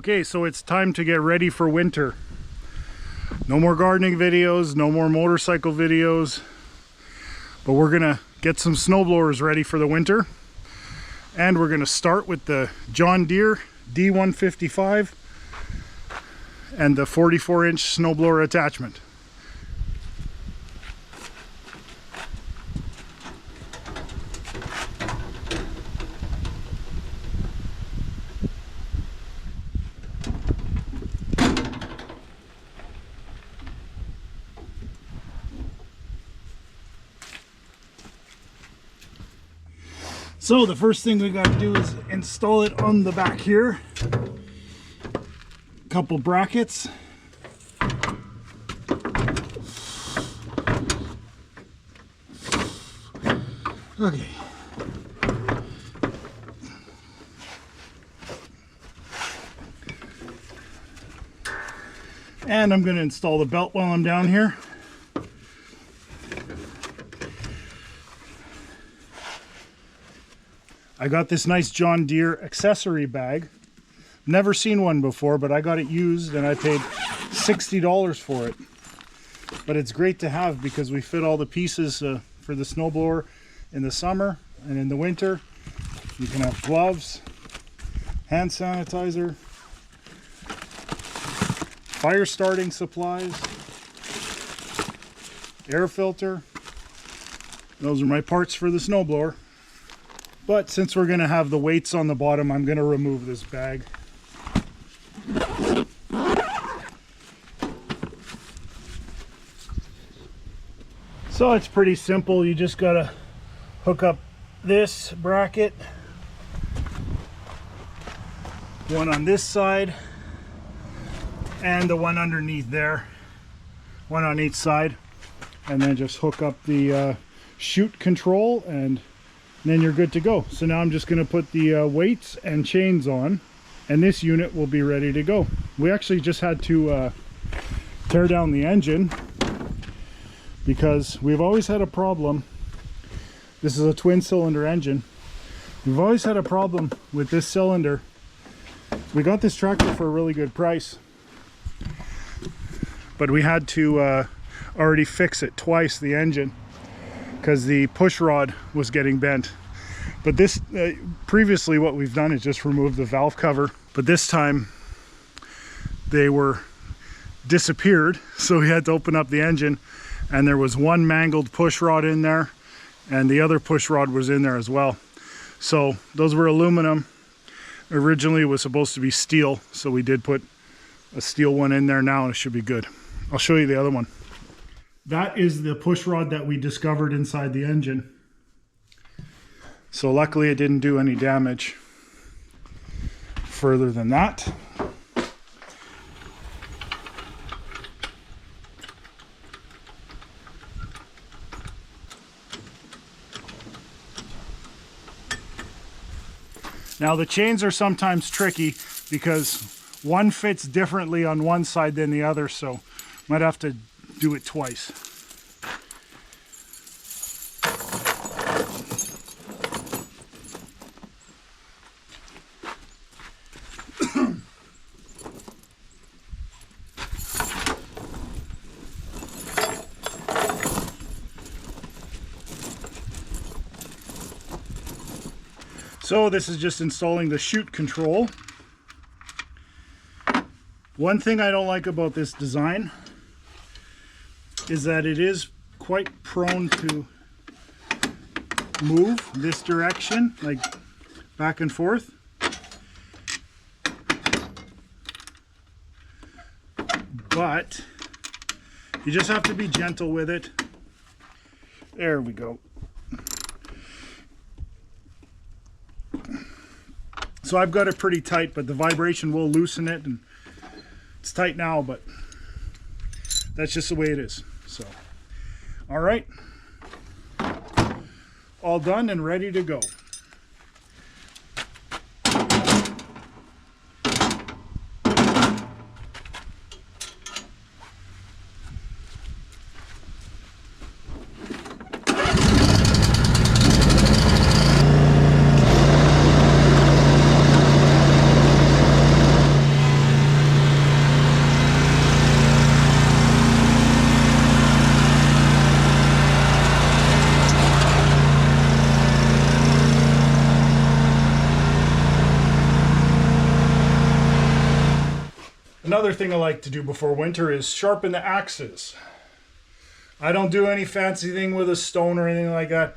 Okay, so it's time to get ready for winter. No more gardening videos, no more motorcycle videos, but we're gonna get some snowblowers ready for the winter. And we're gonna start with the John Deere D155 and the 44-inch snowblower attachment. So the first thing we got to do is install it on the back here. A couple brackets. Okay. And I'm going to install the belt while I'm down here. I got this nice John Deere accessory bag. Never seen one before, but I got it used and I paid $60 for it. But it's great to have because we fit all the pieces for the snowblower in the summer and in the winter. You can have gloves, hand sanitizer, fire starting supplies, air filter. Those are my parts for the snowblower. But since we're going to have the weights on the bottom, I'm going to remove this bag. So it's pretty simple. You just got to hook up this bracket, one on this side and the one underneath there, one on each side, and then just hook up the chute control and then you're good to go. So now I'm just going to put the weights and chains on and this unit will be ready to go. We actually just had to tear down the engine because we've always had a problem. This is a twin cylinder engine. We've always had a problem with this cylinder. We got this tractor for a really good price, but we had to already fix it twice, the engine, because the push rod was getting bent. But this previously what we've done is just remove the valve cover, but this time they were disappeared, so we had to open up the engine and there was one mangled push rod in there and the other push rod was in there as well. So those were aluminum. Originally it was supposed to be steel, so we did put a steel one in there now and it should be good. I'll show you the other one. That is the push rod that we discovered inside the engine. So luckily it didn't do any damage further than that. Now the chains are sometimes tricky because one fits differently on one side than the other, so might have to do it twice. So this is just installing the chute control. One thing I don't like about this design is that it is quite prone to move this direction, like back and forth. But you just have to be gentle with it. There we go. So I've got it pretty tight, but the vibration will loosen it, and it's tight now, but that's just the way it is. So, all right, all done and ready to go. Another thing I like to do before winter is sharpen the axes. I don't do any fancy thing with a stone or anything like that.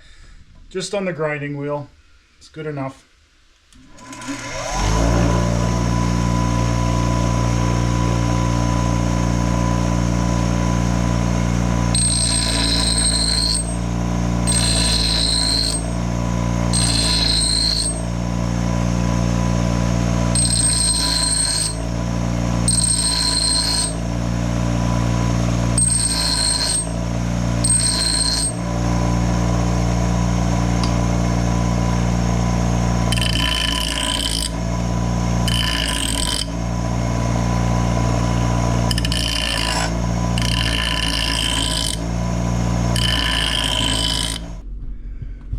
Just on the grinding wheel. It's good enough.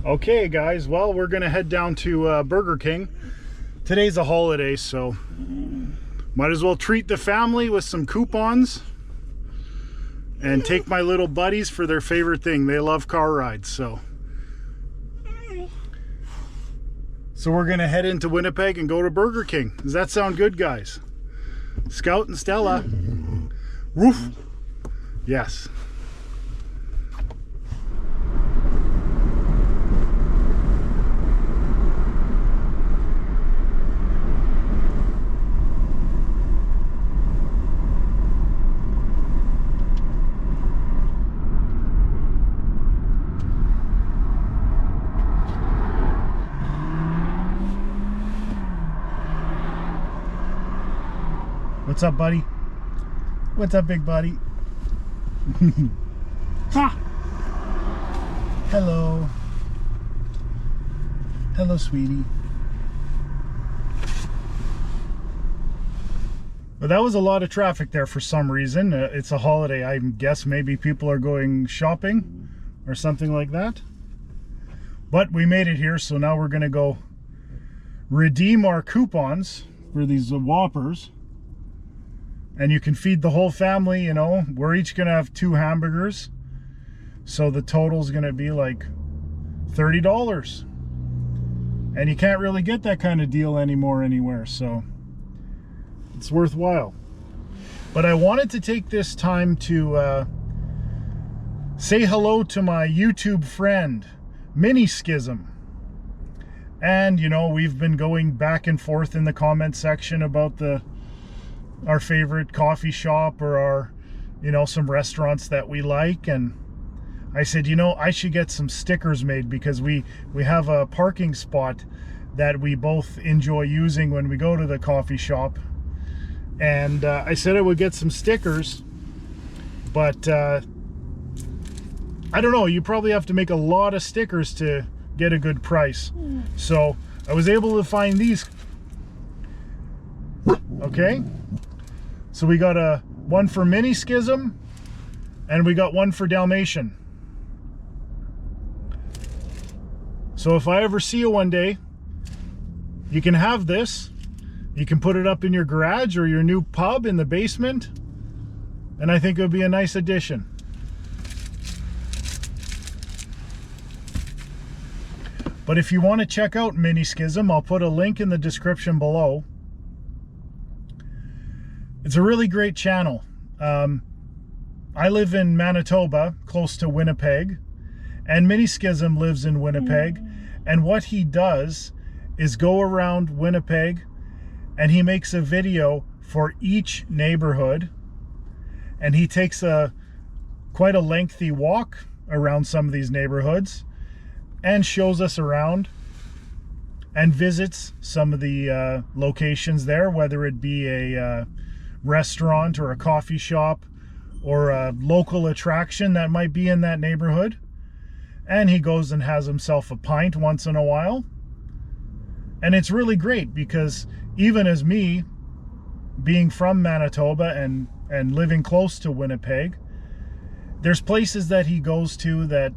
Okay guys, well, we're gonna head down to Burger King. Today's a holiday, so might as well treat the family with some coupons and take my little buddies for their favorite thing. They love car rides, so we're gonna head into Winnipeg and go to Burger King. Does that sound good, guys? Scout and Stella. Woof. Yes. What's up, buddy? What's up, big buddy? Ha! Hello. Hello, sweetie. Well, that was a lot of traffic there for some reason. It's a holiday. I guess maybe people are going shopping or something like that. But we made it here, so now we're going to go redeem our coupons for these Whoppers. And you can feed the whole family, you know. We're each gonna have 2 hamburgers. So the total's gonna be like $30. And you can't really get that kind of deal anymore anywhere, so it's worthwhile. But I wanted to take this time to say hello to my YouTube friend, Mini Schism. And, you know, we've been going back and forth in the comment section about our favorite coffee shop or our, you know, some restaurants that we like. And I said, you know, I should get some stickers made because we have a parking spot that we both enjoy using when we go to the coffee shop. And I said I would get some stickers, but I don't know, you probably have to make a lot of stickers to get a good price. So I was able to find these. Okay, so we got one for Mini Schism and we got one for Dalmatian. So if I ever see you one day, you can have this. You can put it up in your garage or your new pub in the basement, and I think it would be a nice addition. But if you want to check out Mini Schism, I'll put a link in the description below. It's a really great channel. I live in Manitoba, close to Winnipeg, and Mini Schism lives in Winnipeg. And what he does is go around Winnipeg and he makes a video for each neighborhood, and he takes quite a lengthy walk around some of these neighborhoods and shows us around and visits some of the locations there, whether it be a restaurant or a coffee shop or a local attraction that might be in that neighborhood. And he goes and has himself a pint once in a while. And it's really great because even as me, being from Manitoba and living close to Winnipeg, there's places that he goes to that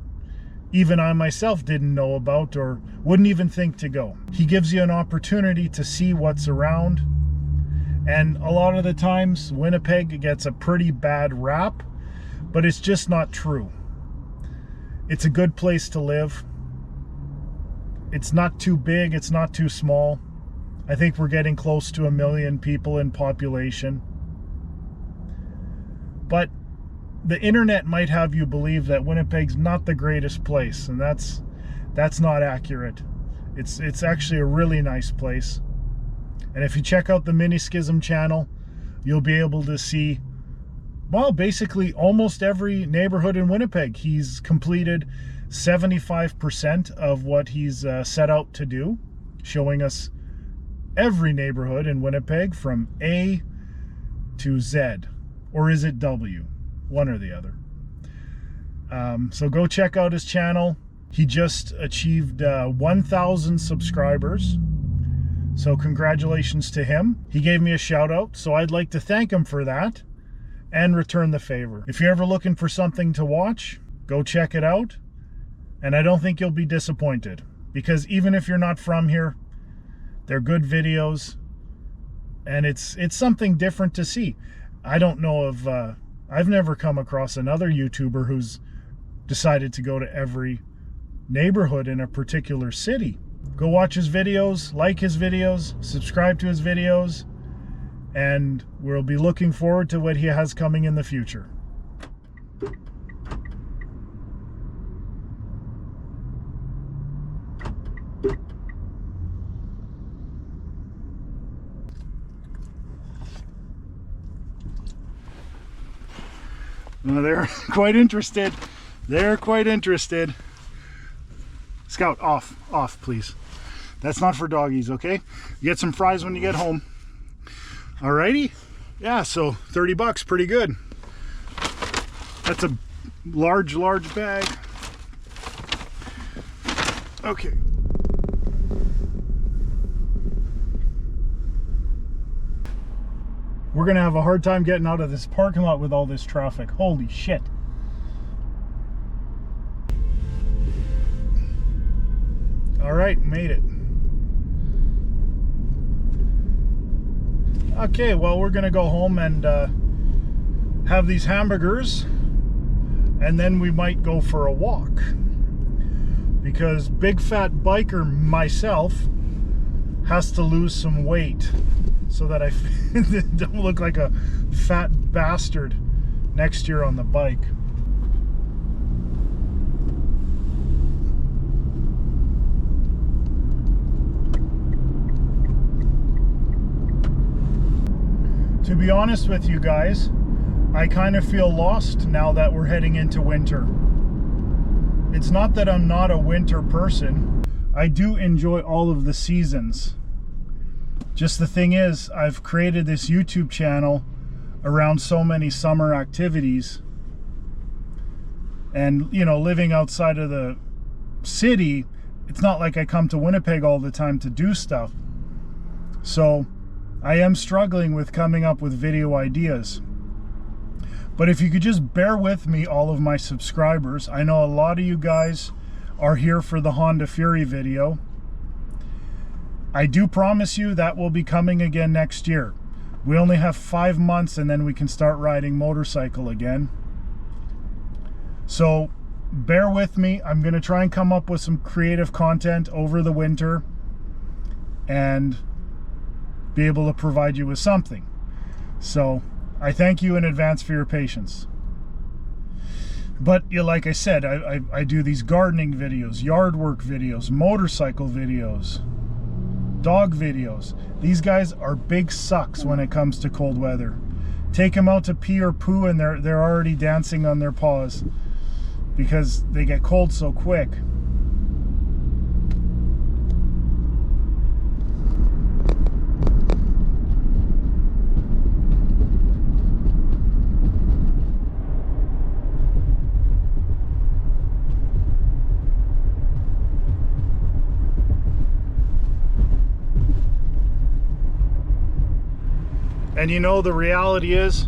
even I myself didn't know about or wouldn't even think to go. He gives you an opportunity to see what's around. And a lot of the times, Winnipeg gets a pretty bad rap, but it's just not true. It's a good place to live. It's not too big, it's not too small. I think we're getting close to 1 million people in population. But the internet might have you believe that Winnipeg's not the greatest place, and that's not accurate. It's actually a really nice place. And if you check out the Mini Schism channel, you'll be able to see, well, basically almost every neighborhood in Winnipeg. He's completed 75% of what he's set out to do, showing us every neighborhood in Winnipeg from A to Z. Or is it W? One or the other. So go check out his channel. He just achieved 1,000 subscribers. So congratulations to him. He gave me a shout out, so I'd like to thank him for that and return the favor. If you're ever looking for something to watch, go check it out. And I don't think you'll be disappointed, because even if you're not from here, they're good videos and it's something different to see. I don't know of, I've never come across another YouTuber who's decided to go to every neighborhood in a particular city. Go watch his videos, like his videos, subscribe to his videos, and we'll be looking forward to what he has coming in the future. Well, they're quite interested. They're quite interested. Scout, off, please. That's not for doggies, okay? You get some fries when you get home. Alrighty? Yeah, so 30 bucks, pretty good. That's a large bag. Okay. We're gonna have a hard time getting out of this parking lot with all this traffic. Holy shit. All right, made it. Okay, well, we're gonna go home and have these hamburgers, and then we might go for a walk, because big fat biker myself has to lose some weight so that I don't look like a fat bastard next year on the bike. To be honest with you guys, I kind of feel lost now that we're heading into winter. It's not that I'm not a winter person. I do enjoy all of the seasons. Just the thing is, I've created this YouTube channel around so many summer activities. And, you know, living outside of the city, it's not like I come to Winnipeg all the time to do stuff. So I am struggling with coming up with video ideas. But if you could just bear with me, all of my subscribers, I know a lot of you guys are here for the Honda Fury video. I do promise you that will be coming again next year. We only have 5 months and then we can start riding motorcycle again. So bear with me. I'm going to try and come up with some creative content over the winter and be able to provide you with something. So I thank you in advance for your patience. But yeah, like I said, I do these gardening videos, yard work videos, motorcycle videos, dog videos. These guys are big sucks when it comes to cold weather. Take them out to pee or poo and they're already dancing on their paws because they get cold so quick. And you know, the reality is,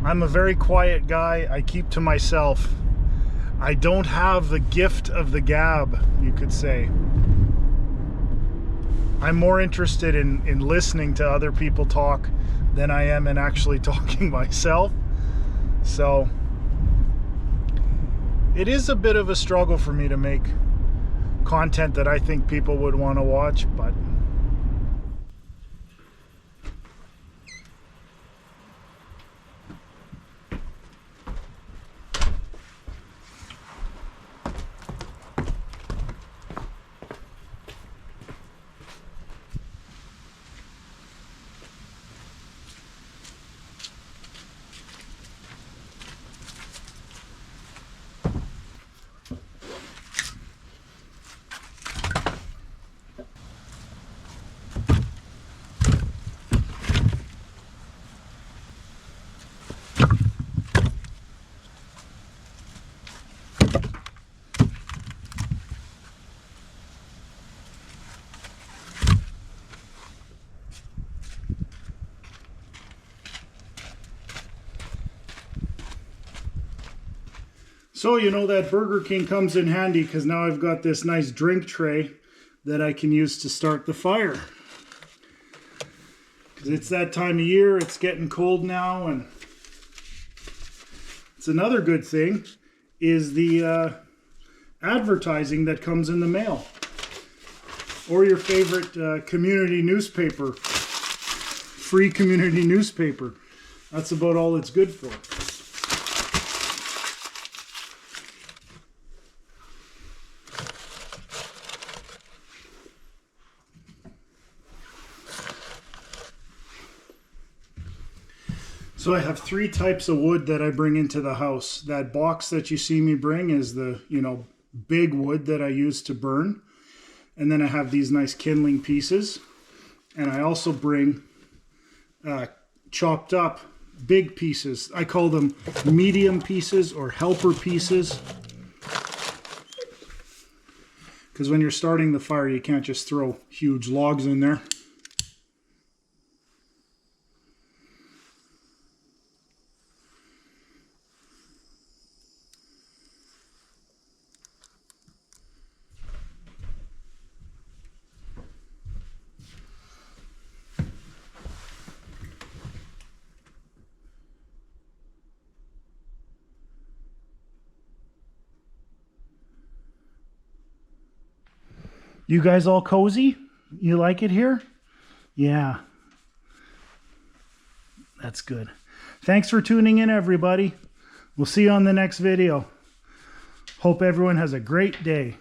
I'm a very quiet guy. I keep to myself. I don't have the gift of the gab, you could say. I'm more interested in listening to other people talk than I am in actually talking myself. So it is a bit of a struggle for me to make content that I think people would want to watch, but So, you know, that Burger King comes in handy because now I've got this nice drink tray that I can use to start the fire. Because it's that time of year, it's getting cold now, and it's another good thing is the advertising that comes in the mail. Or your favorite community newspaper, free community newspaper. That's about all it's good for. So I have 3 types of wood that I bring into the house. That box that you see me bring is the, you know, big wood that I use to burn. And then I have these nice kindling pieces. And I also bring chopped up big pieces. I call them medium pieces or helper pieces. Because when you're starting the fire, you can't just throw huge logs in there. You guys all cozy? You like it here? Yeah. That's good. Thanks for tuning in, everybody. We'll see you on the next video. Hope everyone has a great day.